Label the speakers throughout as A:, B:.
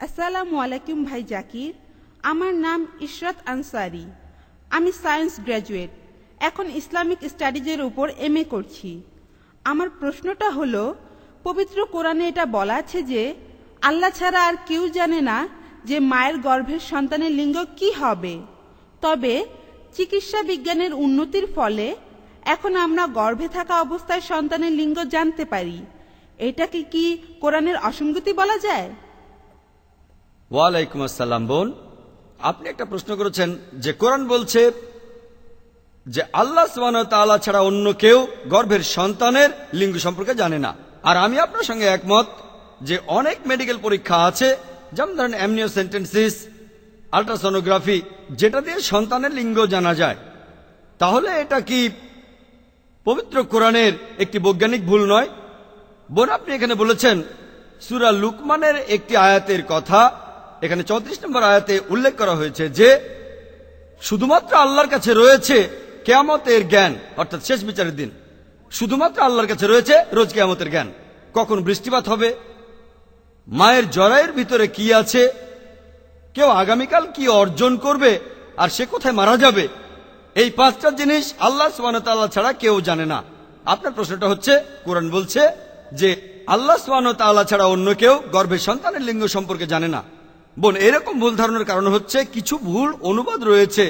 A: আসসালামু আলাইকুম ভাই জাকির। আমার নাম ইশরাত আনসারি। আমি সায়েন্স গ্র্যাজুয়েট, এখন ইসলামিক স্টাডিজের উপর এমএ করছি। আমার প্রশ্নটা হলো, পবিত্র কোরআনে এটা বলা আছে যে আল্লাহ ছাড়া আর কেউ জানে না যে মায়ের গর্ভের সন্তানের লিঙ্গ কি হবে। তবে চিকিৎসা বিজ্ঞানের উন্নতির ফলে এখন আমরা গর্ভে থাকা অবস্থায় সন্তানের লিঙ্গ জানতে পারি। এটাকে কি কোরআনের অসঙ্গতি বলা যায়?
B: ওয়ালাইকুম আসসালাম বোন, আপনি একটা প্রশ্ন করেছেন যে কোরআন বলছে যে আল্লাহ সুবহানাহু ওয়া তাআলা ছাড়া অন্য কেউ গর্ভের সন্তানের লিঙ্গ সম্পর্কে জানে না। আর আমি আপনার সঙ্গে একমত যে অনেক মেডিকেল পরীক্ষা আছে, যেমন ধরেন অ্যামনিওসেন্টেন্সিস, আল্ট্রাসোনোগ্রাফি, যেটা দিয়ে সন্তানের লিঙ্গ জানা যায়। তাহলে এটা কি পবিত্র কোরআনের একটি বৈজ্ঞানিক ভুল নয়? বোন, আপনি এখানে বলেছেন সূরা লুকমানের একটি আয়াতের কথা। এখানে 34 নম্বর আয়াতে উল্লেখ করা হয়েছে যে শুধুমাত্র আল্লাহর কাছে রয়েছে কিয়ামতের জ্ঞান, অর্থাৎ শেষ বিচারের দিন শুধুমাত্র আল্লাহর কাছে রয়েছে রোজ কিয়ামতের জ্ঞান। কখন বৃষ্টিপাত হবে, মায়ের জরায়ের ভিতরে কি আছে, কেউ আগামীকাল কি অর্জন করবে, আর সে কোথায় মারা যাবে, এই 5টা জিনিস আল্লাহ সুবহানাহু ওয়া তাআলা ছাড়া কেউ জানে না। আপনার প্রশ্নটা হচ্ছে কোরআন বলছে যে আল্লাহ সুবহানাহু ওয়া তাআলা ছাড়া অন্য কেউ গর্ভের সন্তানের লিঙ্গ সম্পর্কে জানে না। বোন, এরকম ভুল ধারণার কারণ হচ্ছে কিছু ভুল অনুবাদ রয়েছে।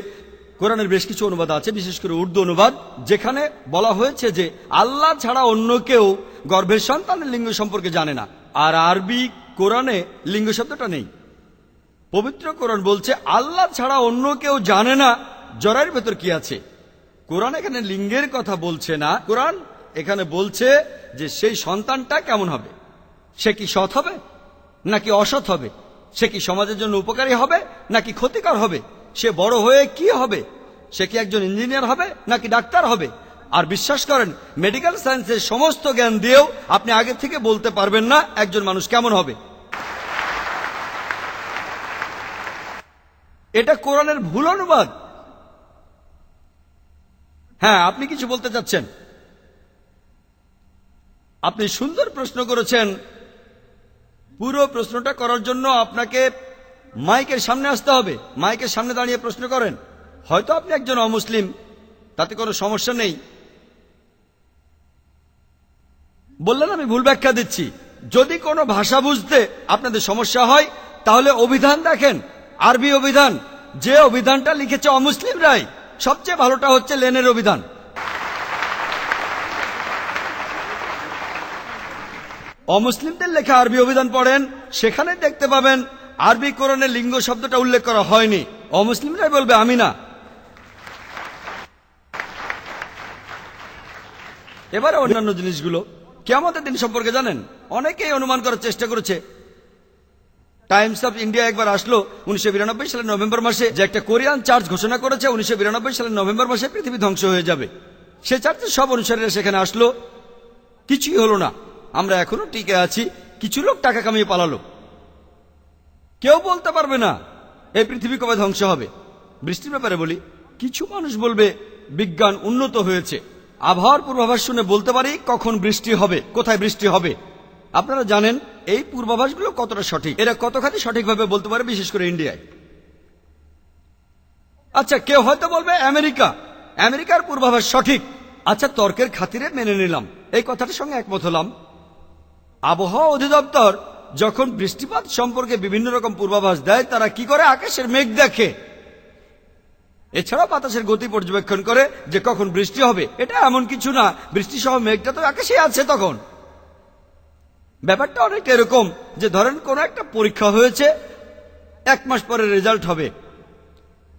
B: কোরআনের বেশ কিছু অনুবাদ আছে, বিশেষ করে উর্দু অনুবাদ, যেখানে বলা হয়েছে যে আল্লাহ ছাড়া অন্য কেউ গর্ভের সন্তানের লিঙ্গ সম্পর্কে জানে না। আর আরবি কোরআনে লিঙ্গ শব্দটা নেই। পবিত্র কোরআন বলছে আল্লাহ ছাড়া অন্য কেউ জানে না জরায়ের ভেতর কি আছে। কোরআন এখানে লিঙ্গের কথা বলছে না, কোরআন এখানে বলছে যে সেই সন্তানটা কেমন হবে। সে কি সৎ হবে নাকি অসৎ হবে, সে কি সমাজের জন্য উপকারী হবে নাকি ক্ষতিকর হবে, সে বড় হয়ে কি হবে, সে কি একজন ইঞ্জিনিয়ার হবে নাকি ডাক্তার হবে। আর বিশ্বাস করেন, মেডিকেল সায়েন্সের সমস্ত জ্ঞান দিয়েও আপনি আগে থেকে বলতে পারবেন না একজন মানুষ কেমন হবে। এটা কোরআনের ভুল অনুবাদ। হ্যাঁ, আপনি কিছু বলতে চাচ্ছেন? আপনি সুন্দর প্রশ্ন করেছেন। পুরো প্রশ্নটা করার জন্য আপনাকে মাইকের সামনে আসতে হবে, মাইকের সামনে দাঁড়িয়ে প্রশ্ন করেন। হয়তো আপনি একজন অমুসলিম, তাতে কোনো সমস্যা নেই। বললেন আমি ভুল ব্যাখ্যা দিচ্ছি। যদি কোনো ভাষা বুঝতে আপনাদের সমস্যা হয় তাহলে অভিধান দেখেন, আরবি অভিধান। যে অভিধানটা লিখেছে অমুসলিমরাই, সবচেয়ে ভালোটা হচ্ছে লেনের অভিধান। অমুসলিমদের লেখা আরবি অভিধান পড়েন, সেখানে দেখতে পাবেন আরবি কোরআনে লিঙ্গ শব্দটা উল্লেখ করা হয়নি। অমুসলিমরাই বলবে আমি না। এবারে অন্যান্য জিনিসগুলো, কিয়ামতের দিন সম্পর্কে জানেন? অনেকেই অনুমান করার চেষ্টা করেছে। টাইমস অফ ইন্ডিয়া একবার আসলো 1992 সালের নভেম্বর মাসে, যে একটা কোরিয়ান চার্চ ঘোষণা করেছে 1992 সালের নভেম্বর মাসে পৃথিবী ধ্বংস হয়ে যাবে। সে চার্চের সব অনুসারীরা সেখানে আসলো, কিছুই হলো না। আমরা এখনো টিকে আছি। কিছু লোক টাকা কামিয়ে পালালো। কেউ বলতে পারবে না এই পৃথিবী কবে ধ্বংস হবে। বৃষ্টির ব্যাপারে বলি, কিছু মানুষ বলবে বিজ্ঞান উন্নত হয়েছে, আবহাওয়ার পূর্বাভাস শুনে বলতে পারি কখন বৃষ্টি হবে, কোথায় বৃষ্টি হবে। আপনারা জানেন এই পূর্বাভাসগুলো কতটা সঠিক, এরা কতখানি সঠিকভাবে বলতে পারে, বিশেষ করে ইন্ডিয়ায়। আচ্ছা, কেউ হয়তো বলবে আমেরিকার পূর্বাভাস সঠিক। আচ্ছা, তর্কের খাতিরে মেনে নিলাম, এই কথাটার সঙ্গে একমত হলাম। আবহাওয়া অধিদপ্তর যখন বৃষ্টিপাত সম্পর্কে বিভিন্ন রকম পূর্বাভাস দেয়, তারা কি করে? আকাশের মেঘ দেখে, এছাড়াও বাতাসের গতি পর্যবেক্ষণ করে যে কখন বৃষ্টি হবে। এটা এমন কিছু না, বৃষ্টি সহ মেঘটা তো আকাশে আছে। তখন ব্যাপারটা অনেকটা এরকম যে ধরেন কোন একটা পরীক্ষা হয়েছে, 1 মাস পরে রেজাল্ট হবে।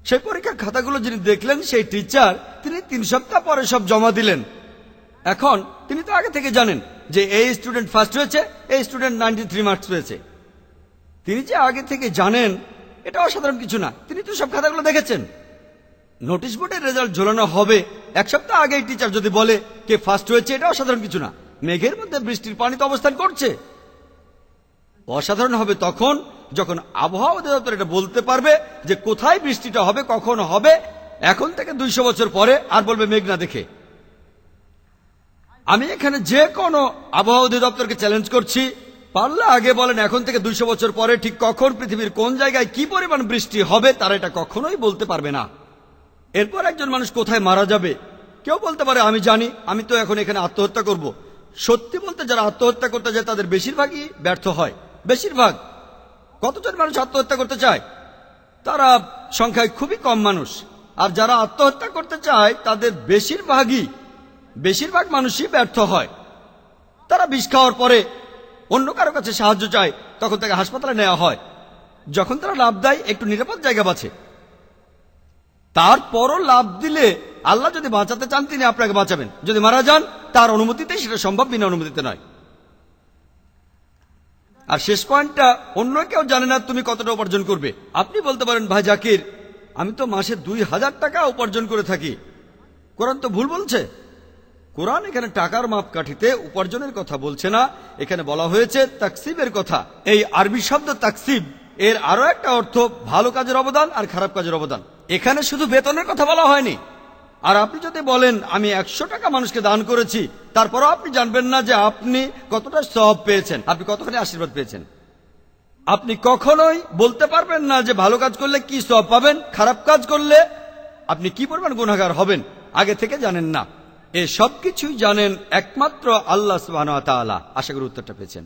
B: সেই পরীক্ষার খাতাগুলো যিনি দেখলেন সেই টিচার, তিনি 3 সপ্তাহ পরে সব জমা দিলেন। এখন তিনি তো আগে থেকে জানেন যে এই স্টুডেন্ট ফার্স্ট হয়েছে, এই স্টুডেন্ট 93 মার্কস পেয়েছে। তিনি যে আগে থেকে জানেন এটা অসাধারণ কিছু না, তিনি তো সব খাতাগুলো দেখেছেন। নোটিশ বোর্ডের রেজাল্ট ঝোলানো হবে 1 সপ্তাহ আগেই টিচার যদি বলে কে ফার্স্ট হয়েছে, এটা অসাধারণ কিছু না। মেঘের মধ্যে বৃষ্টির পানি তো অবস্থান করছে। অসাধারণ হবে তখন যখন আবহাওয়া অধিদপ্তর এটা বলতে পারবে যে কোথায় বৃষ্টিটা হবে, কখন হবে, এখন থেকে 200 বছর পরে, আর বলবে মেঘ না দেখে। আমি এখানে যে কোনো আবহাওয়া অধিদপ্তরকে চ্যালেঞ্জ করছি, পারলে আগে বলেন এখন থেকে 200 বছর পরে ঠিক কখন পৃথিবীর কোন জায়গায় কি পরিমাণ বৃষ্টি হবে তারা এটা কখনোই বলতে পারবে না। এরপর একজন মানুষ কোথায় মারা যাবে কেউ বলতে পারে আমি জানি, আমি তো এখন এখানে আত্মহত্যা করব। সত্যি বলতে যারা আত্মহত্যা করতে যায় তাদের বেশিরভাগই ব্যর্থ হয়। বেশিরভাগ। কতজন মানুষ আত্মহত্যা করতে চায়? তারা সংখ্যায় খুবই কম মানুষ। আর যারা আত্মহত্যা করতে চায় তাদের বেশিরভাগ মানুষই ব্যর্থ হয়। তারা বিষ খাওয়ার পরে অন্য কারো কাছে সাহায্য চায়, তখন তাকে হাসপাতালে নেওয়া হয়। যখন তারা লাভ দেয় একটু নিরাপদ জায়গা বাছে। তারপরও লাভ দিলে আল্লাহ যদি বাঁচাতে চান তিনি আপনাকে বাঁচাবেন। যদি মারা যান তার অনুমতিতে সেটা সম্ভব, বিনা অনুমতিতে নয়। আর শেষ পয়েন্টটা, অন্য কেউ জানে না তুমি কতটা উপার্জন করবে। আপনি বলতে পারেন ভাই জাকির আমি তো মাসে 2000 টাকা উপার্জন করে থাকি, কোরআন তো ভুল বলছে। কোরআন এখানে টাকার মাপকাঠিতে উপার্জনের কথা বলছে না, এখানে বলা হয়েছে তাকসিবের কথা। এই আরবি শব্দ তাকসিব এর আরো একটা অর্থ ভালো কাজের অবদান আর খারাপ কাজের অবদান। এখানে শুধু বেতনের কথা বলা হয়নি। আর আপনি যদি বলেন আমি 100 টাকা মানুষকে দান করেছি, তারপরও আপনি জানবেন না যে আপনি কতটা সওয়াব পেয়েছেন, আপনি কতখানি আশীর্বাদ পেয়েছেন। আপনি কখনোই বলতে পারবেন না যে ভালো কাজ করলে কি সওয়াব পাবেন, খারাপ কাজ করলে আপনি কি পরিমাণ গুনাহগার হবেন আগে থেকে জানেন না। এ সবকিছুই জানেন একমাত্র আল্লাহ সুবহানাহু ওয়া তাআলা। আশা করি উত্তরটা পেয়েছেন।